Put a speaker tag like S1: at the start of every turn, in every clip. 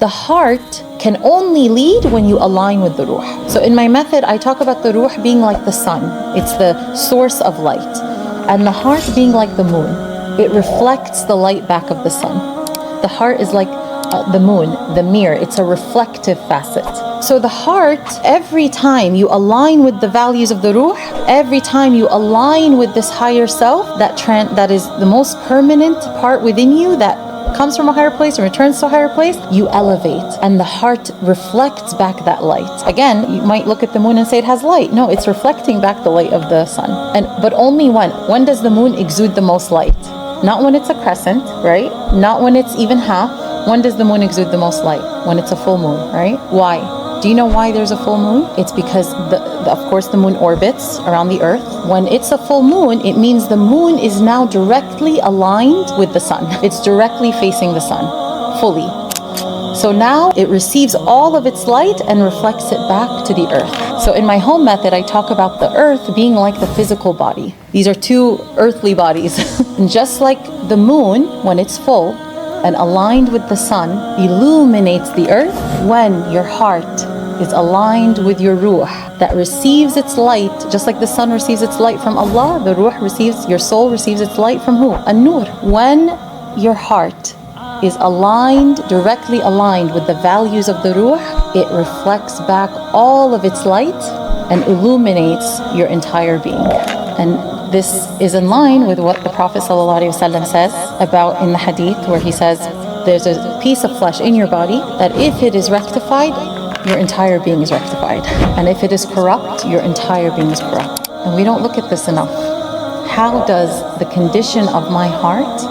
S1: The heart can only lead when you align with the ruh. So in my method, I talk about the ruh being like the sun. It's the source of light. And the heart being like the moon. It reflects the light back of the sun. The heart is like the moon, the mirror. It's a reflective facet. So the heart, every time you align with the values of the ruh, every time you align with this higher self, that is the most permanent part within you that comes from a higher place and returns to a higher place, you elevate, and the heart reflects back that light. Again, you might look at the moon and say it has light. No, it's reflecting back the light of the sun. But only when does the moon exude the most light? Not when it's a crescent, right? Not when it's even half. When does the moon exude the most light? When it's a full moon, right? Why? Do you know why there's a full moon? It's because, of course, the moon orbits around the earth. When it's a full moon, it means the moon is now directly aligned with the sun. It's directly facing the sun, fully. So now it receives all of its light and reflects it back to the earth. So in my H.O.M.E method, I talk about the earth being like the physical body. These are two earthly bodies. And just like the moon, when it's full and aligned with the sun, illuminates the earth, when your heart is aligned with your ruh that receives its light, just like the sun receives its light from Allah, the ruh receives, your soul receives its light from who? An-Nur. When your heart is aligned, directly aligned with the values of the ruh, it reflects back all of its light and illuminates your entire being. And this is in line with what the Prophet ﷺ says about in the hadith, where he says, there's a piece of flesh in your body that if it is rectified, your entire being is rectified. And if it is corrupt, your entire being is corrupt. And we don't look at this enough. How does the condition of my heart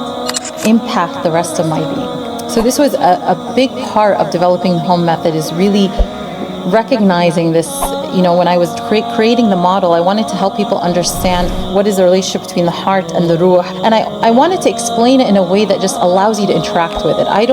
S1: impact the rest of my being? So this was a big part of developing the H.O.M.E method, is really recognizing this. When I was creating the model, I wanted to help people understand what is the relationship between the heart and the ruh. And I wanted to explain it in a way that just allows you to interact with it. I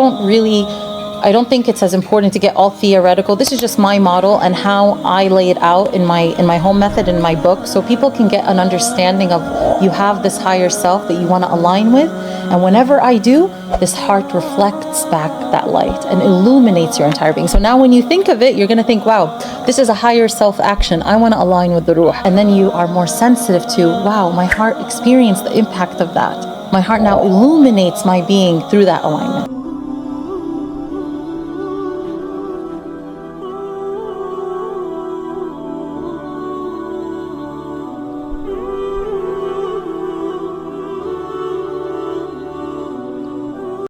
S1: don't think it's as important to get all theoretical. This is just my model and how I lay it out in my H.O.M.E method, in my book, so people can get an understanding of, you have this higher self that you want to align with, and whenever I do, this heart reflects back that light and illuminates your entire being. So now when you think of it, you're going to think, wow, this is a higher self action. I want to align with the ruh. And then you are more sensitive to, wow, my heart experienced the impact of that. My heart now illuminates my being through that alignment.